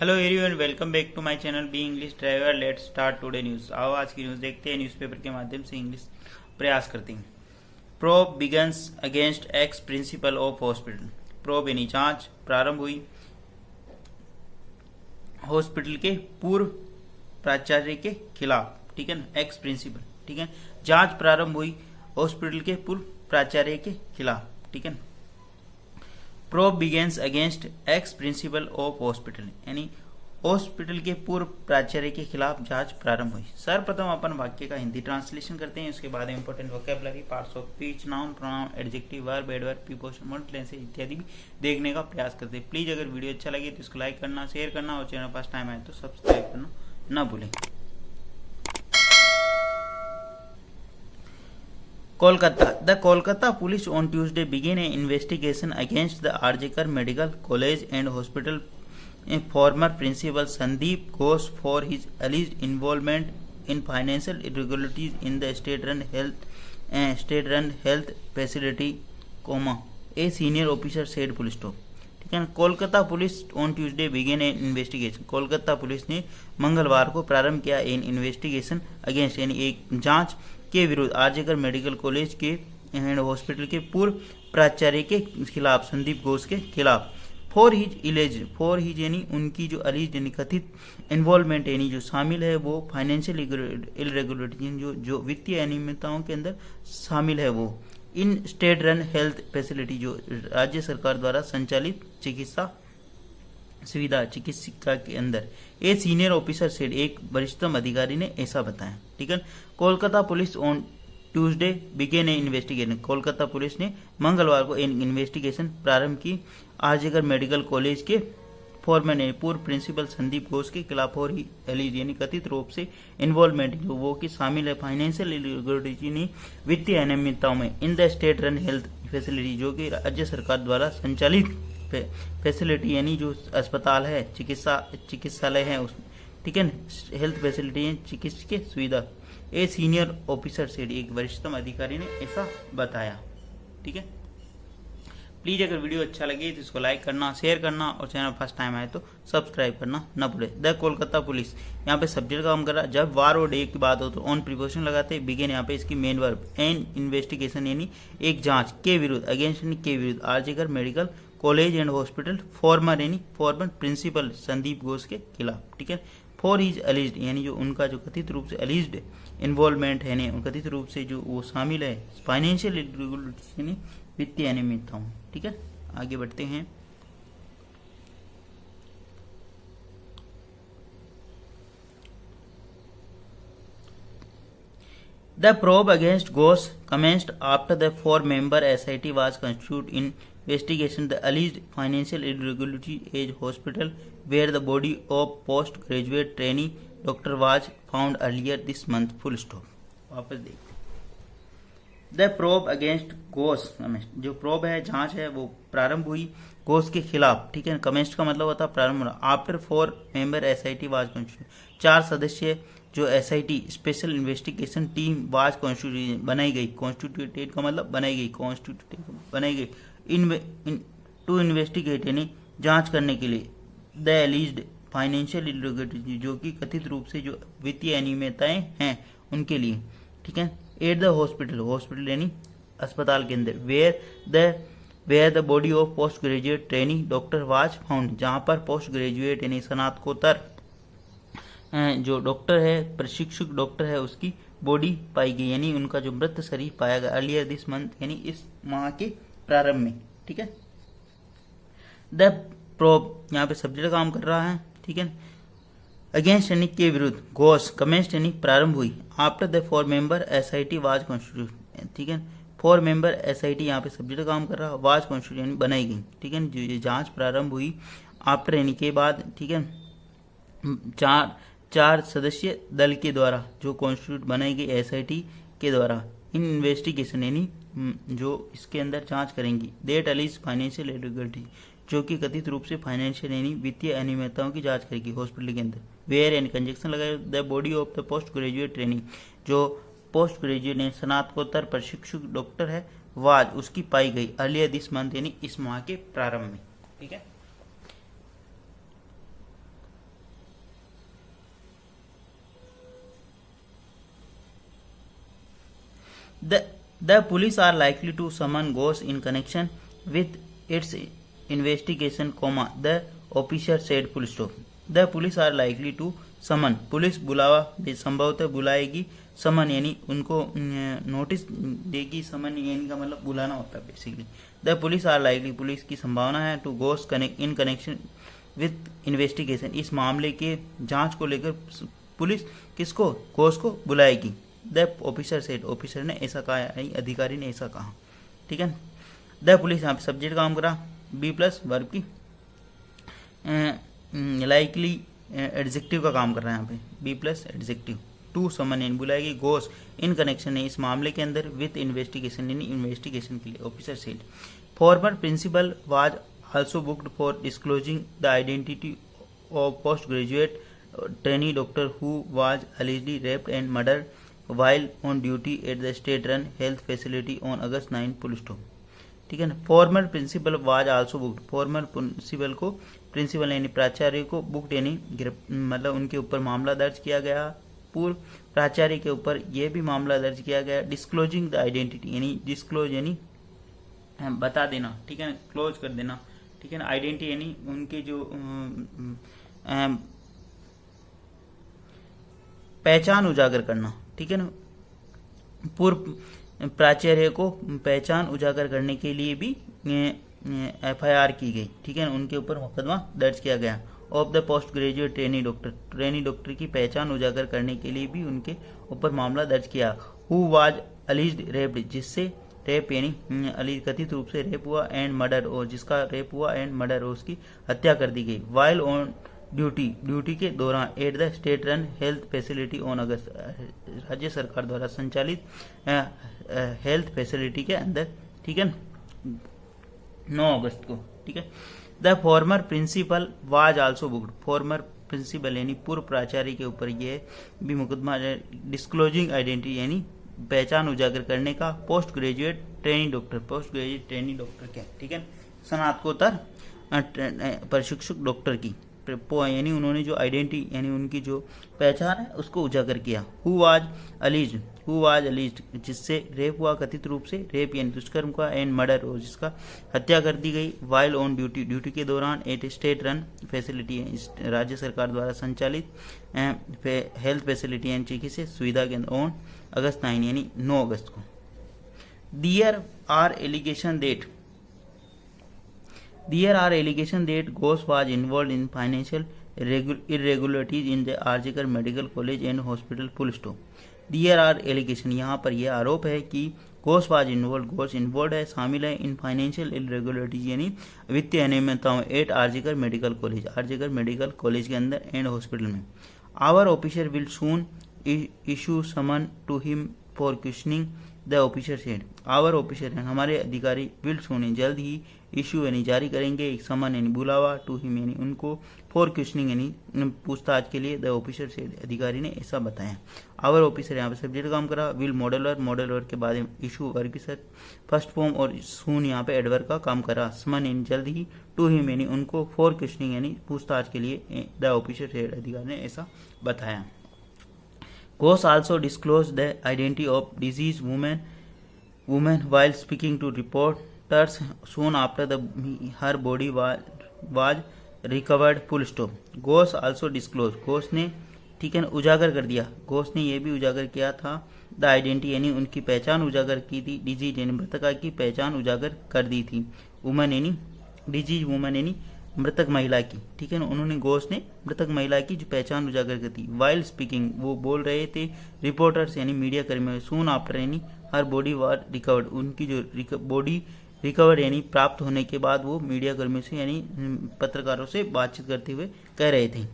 Hello everyone, welcome back to my channel B English driver. Let's start today news. आओ आज की news देखते हैं। न्यूज़पेपर के माध्यम से इंग्लिश प्रयास करते हैं। Probe begins against ex principle of hospital. Probe यानी जांच प्रारंभ हुई हॉस्पिटल के पूर्व प्राचार्य के खिलाफ। ठीक है ना, एक्स प्रिंसिपल। ठीक है, जांच प्रारंभ हुई हॉस्पिटल के पूर्व प्राचार्य के खिलाफ। ठीक है, probe begins against ex principle of hospital यानी हॉस्पिटल के पूर्व प्राचार्य के खिलाफ जांच प्रारंभ हुई। सर्वप्रथम अपन वाक्य का हिंदी ट्रांसलेशन करते हैं, उसके बाद important vocabulary, parts of speech, noun, pronoun, adjective, verb, adverb, preposition, multiplication इत्यादि भी देखने का प्रयास करते हैं। प्लीज अगर वीडियो अच्छा लगे तो इसको लाइक करना, शेयर करना और चैनल फर्स्ट टाइम आए तो सब्सक्राइब करना न भूलें। Kolkata. The Kolkata police on Tuesday began an investigation against the Arjikar Medical College and Hospital former principal Sandeep Ghosh for his alleged involvement in financial irregularities in the state-run health facility, a senior officer said full stop. ठीक है ना, Kolkata police on Tuesday began an investigation. Kolkata police ने मंगलवार को प्रारंभ किया N investigation against यानी एक जांच के विरुद्ध आरजेकर मेडिकल कॉलेज के एंड हॉस्पिटल के पूर्व प्राचार्य के खिलाफ, संदीप घोष के खिलाफ। फॉर हिज यानी उनकी जो अलीज यानी कथित इन्वॉल्वमेंट यानी जो शामिल है वो फाइनेंशियल इरेगुलरिटी जो वित्तीय अनियमितताओं के अंदर शामिल है वो इन स्टेट रन हेल्थ फैसिलिटी जो राज्य सरकार द्वारा संचालित चिकित्सा सुविधा चिकित्सिका के अंदर। ए सीनियर ऑफिसर सेड एक वरिष्ठतम अधिकारी ने ऐसा बताया। ठीक है, Kolkata police on Tuesday begin A investigation. Kolkata police ने मंगलवार को एक इन्वेस्टिगेशन प्रारंभ की आरजेकर मेडिकल कॉलेज के फॉर्मर पूर्व प्रिंसिपल संदीप घोष के खिलाफ हो रही एलिज यानी कथित रूप से इन्वॉल्वमेंट जो वो कि शामिल है फाइनेंशियल इरेगुलरिटी वित्तीय अनियमितताओं में in the state run health facility जो कि राज्य सरकार द्वारा संचालित फैसिलिटी यानी जो अस्पताल है चिकित्सालय है उस। ठीक है, हेल्थ फैसिलिटी है चिकित्सकीय सुविधा। ए सीनियर ऑफिसर से एक वरिष्ठतम अधिकारी ने ऐसा बताया। ठीक है, प्लीज अगर वीडियो अच्छा लगे तो इसको लाइक करना, शेयर करना और चैनल फर्स्ट टाइम आए तो सब्सक्राइब करना न भूले। द कोलकाता पुलिस यहाँ पे सब्जेक्ट काम कर रहा है। जब वार और डे की बात हो तो ऑन प्रीपोजिशन लगाते हैं। बिगेन यहाँ पे इसकी मेन वर्ब एन इन्वेस्टिगेशन यानी एक जांच के विरुद्ध अगेंस्ट यानी के विरुद्ध R G Kar medical college and hospital former यानी फॉर्मर प्रिंसिपल संदीप घोष के खिलाफ। ठीक है, फॉर हिज अलीज्ड यानी जो उनका जो कथित रूप से अलीज्ड इन्वॉल्वमेंट है यानी कथित रूप से जो वो शामिल है फाइनेंशियल इरेगुलरिटीज यानी वित्तीय अनियमितताओं। ठीक है, आगे बढ़ते हैं। The probe against Ghosh commenced after the 4-member SIT was constituted in investigation the alleged financial irregularity at hospital where the body of postgraduate trainee doctor was found earlier this month. Full stop. वापस देखते हैं। The probe against Ghosh जो probe है जांच है वो प्रारंभ हुई घोष के खिलाफ। ठीक है, कमेंस्ट का मतलब होता है प्रारंभ होना। After 4-member SIT was constituted 4 सदस्य जो SIT special investigation team was constituted बनाई गई। कॉन्स्टिट्यूटेड का मतलब बनाई गई टू इन्वेस्टिगेट यानी जांच करने के लिए द एलिज्ड फाइनेंशियल इरेगुलरिटी जो कि कथित रूप से जो वित्तीय अनियमितताएं हैं उनके लिए। ठीक है, एट द हॉस्पिटल यानी अस्पताल के अंदर where the body of post graduate training doctor was found जहां पर पोस्ट ग्रेजुएट यानी स्नातकोत्तर जो डॉक्टर है प्रशिक्षुक डॉक्टर है उसकी बॉडी पाई गई यानी उनका जो मृत शरीर पाया गया अर्लियर दिस मंथ यानी इस माह के प्रारंभ में। ठीक है, द प्रोब यहाँ पे सब्जेक्ट काम कर रहा है। ठीक है, अगेंस्ट यानी के विरुद्ध घोष कमेंस्ट यानी प्रारंभ हुई after the 4-member SIT was constitute. ठीक है, 4-member SIT यहाँ पे सब्जेक्ट काम कर रहा वाज कॉन्स्टिट्यूट यानी बनाई गई। ठीक है, जो ये जांच प्रारंभ हुई आफ्टर यानी के बाद। ठीक है, चार सदस्य दल के द्वारा जो कॉन्स्टिट्यूट बनाई गई SIT के द्वारा इन इन्वेस्टिगेशन यानी जो इसके अंदर जांच करेंगी डेट अलीज फाइनेंशियल इरेगुलरिटी जो कि कथित रूप से फाइनेंशियल यानी वित्तीय अनियमितताओं की जांच करेगी हॉस्पिटल के अंदर। वेयर एंड कंजक्शन लगाए the body of the post graduate training जो पोस्ट ग्रेजुएट स्नातकोत्तर प्रशिक्षु डॉक्टर है वाज उसकी पाई गई अर्लियर दिस मंथ यानी इस माह के प्रारंभ में। ठीक है, The police are likely to summon Ghosh in connection with its investigation, the officer said, full stop. The police are likely to summon, police बुलावा संभवतः बुलाएगी, समन यानी उनको नोटिस देगी, समन यानी का मतलब बुलाना होता है basically. The police are likely, police की संभावना है, to goes in connection with investigation, इस मामले के जांच को लेकर पुलिस किसको, घोष को बुलाएगी. द ऑफिसर सेड, ऑफिसर ने ऐसा कहा, अधिकारी ने ऐसा कहा. ठीक है. द पुलिस यहाँ पे सब्जेक्ट काम करा, बी प्लस वर्ब की लाइकली एडजेक्टिव का काम कर रहा है यहाँ पे, be plus adjective. To summon इन बुलाएगी, गोस इन कनेक्शन है इस मामले के अंदर, विथ इन्वेस्टिगेशन यानी इन्वेस्टिगेशन के लिए. Officer said former principal was also booked for disclosing the identity of post graduate trainee doctor who was allegedly raped and murdered while on duty at the state run health facility on August 9, full stop. ठीक है ना. Former principal was also booked, former principal को, principal यानी प्राचार्य को, booked यानी मतलब उनके ऊपर मामला दर्ज किया गया, पूर्व प्राचार्य के ऊपर यह भी मामला दर्ज किया गया. डिस्क्लोजिंग द आइडेंटिटी यानी डिस्क्लोज यानी बता देना, ठीक है ना, क्लोज कर देना, ठीक है ना. आइडेंटिटी यानी उनके जो पहचान उजागर करना, ठीक है ना. पूर्व प्राचार्य को पहचान उजागर करने के लिए भी FIR की गई, ठीक है ना, उनके ऊपर मुकदमा दर्ज किया गया. Of the post graduate trainee doctor, trainee doctor की पहचान उजागर करने के लिए भी उनके ऊपर मामला दर्ज किया. हु वाज अलीज्ड रेप्ड, जिससे रेप यानी अलीज कथित रूप से रेप हुआ, एंड मर्डर, और जिसका रेप हुआ, एंड मर्डर, और उसकी हत्या कर दी गई. वाइल ऑन ड्यूटी, ड्यूटी के दौरान, at the state run health facility on August, राज्य सरकार द्वारा संचालित हेल्थ फैसिलिटी के अंदर, ठीक है, 9 अगस्त को. ठीक है. The former principal was also booked, former principal यानी पूर्व प्राचार्य के ऊपर यह भी मुकदमा, डिस्क्लोजिंग आइडेंटिटी यानी पहचान उजागर करने का, post graduate training doctor, post graduate training doctor क्या, ठीक है, स्नातकोत्तर प्रशिक्षक डॉक्टर की, यानी उन्होंने जो आइडेंटिटी यानी उनकी जो पहचान है उसको उजागर किया. हु वाज अलीज्ड, जिससे रेप हुआ कथित रूप से, रेप यानी दुष्कर्म का, एंड मर्डर, और जिसका हत्या कर दी गई. वाइल ऑन ड्यूटी, ड्यूटी के दौरान, एट स्टेट रन फैसिलिटी, राज्य सरकार द्वारा संचालित हेल्थ फैसिलिटी यानी चिकित्सा सुविधा के अंदर, ऑन अगस्त 9 यानी 9 अगस्त को. There are allegations that Ghosh was involved in financial irregularities in the R G Kar medical college and hospital, full stop. There are allegations, यहाँ पर यह आरोप है कि Ghosh was involved, Ghosh involved है, शामिल है, इन फाइनेंशियल irregularities यानी वित्तीय अनियमितताओं, at R G Kar medical college, R G Kar medical college के अंदर एंड हॉस्पिटल में. Our officer will soon issue summon to him for questioning, the officer said. Our officer है, हमारे अधिकारी, विल सुने जल्द ही, इशू यानी जारी करेंगे, एक समन यानी बुलावा, टू हिम यानी उनको, फॉर क्वेश्चनिंग यानी पूछताछ के लिए, द ऑफिसर सेड अधिकारी ने ऐसा बताया. आवर ऑफिसर यहाँ पे सब्जेक्ट काम करा, विल मॉडल वर्क के बाद इशू वर्ग की फर्स्ट फॉर्म, और सून यहाँ पे एडवर्ब का काम करा. समन यानी जल्द ही, टू हिम यानी उनको, फॉर क्वेश्चनिंग यानी पूछताछ के लिए, द ऑफिसर सेड अधिकारी ने ऐसा बताया. Ghosh also disclosed the identity of deceased woman while speaking to reporters soon after her body was recovered, full stop. Ghosh also disclosed, Ghosh ने, ठीक है, उजागर कर दिया, Ghosh ने यह भी उजागर किया था, द आइडेंटिटी यानी उनकी पहचान उजागर की थी, डिजीज यानी मृतका की पहचान उजागर कर दी थी, वुमन यानी डिजीज वुमन यानी मृतक महिला की, ठीक है ना, उन्होंने घोष ने मृतक महिला की जो पहचान उजागर की थी. वाइल स्पीकिंग, वो बोल रहे थे, रिपोर्टर्स यानी मीडिया कर्मी, सून आफ्टर यानी हर बॉडी वाज रिकवर्ड, उनकी जो बॉडी रिकवर्ड यानी प्राप्त होने के बाद वो मीडिया कर्मियों से यानी पत्रकारों से बातचीत करते हुए कह रहे थे,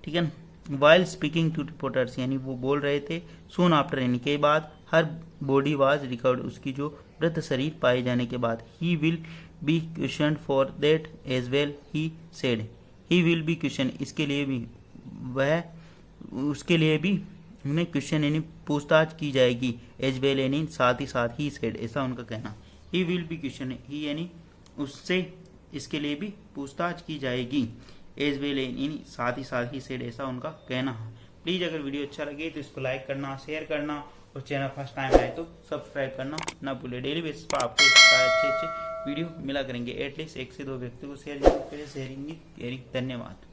ठीक है ना. वाइल स्पीकिंग टू रिपोर्टर्स यानी वो बोल रहे थे, सून आफ्टर यानी के बाद, हर बॉडी वाज रिकवर्ड, उसकी जो मृत शरीर पाए जाने के बाद. He will be questioned for that as well, he said. He will be questioned, इसके लिए भी, वह उसके लिए भी उन्हें क्वेश्चन यानी पूछताछ की जाएगी, as well यानी साथ ही साथ, he said ऐसा उनका कहना. He will be questioned, he यानी उससे इसके लिए भी पूछताछ की जाएगी, as well यानी साथ ही साथ, he said ऐसा उनका कहना. प्लीज़ अगर वीडियो अच्छा लगे तो इसको लाइक करना, शेयर करना और चैनल फर्स्ट टाइम आए तो सब्सक्राइब करना ना भूले। डेली बेसिस पर आपको अच्छे वीडियो मिला करेंगे। एटलीस्ट 1 से 2 व्यक्ति को शेयर जरूर करें। शेयरिंग धन्यवाद।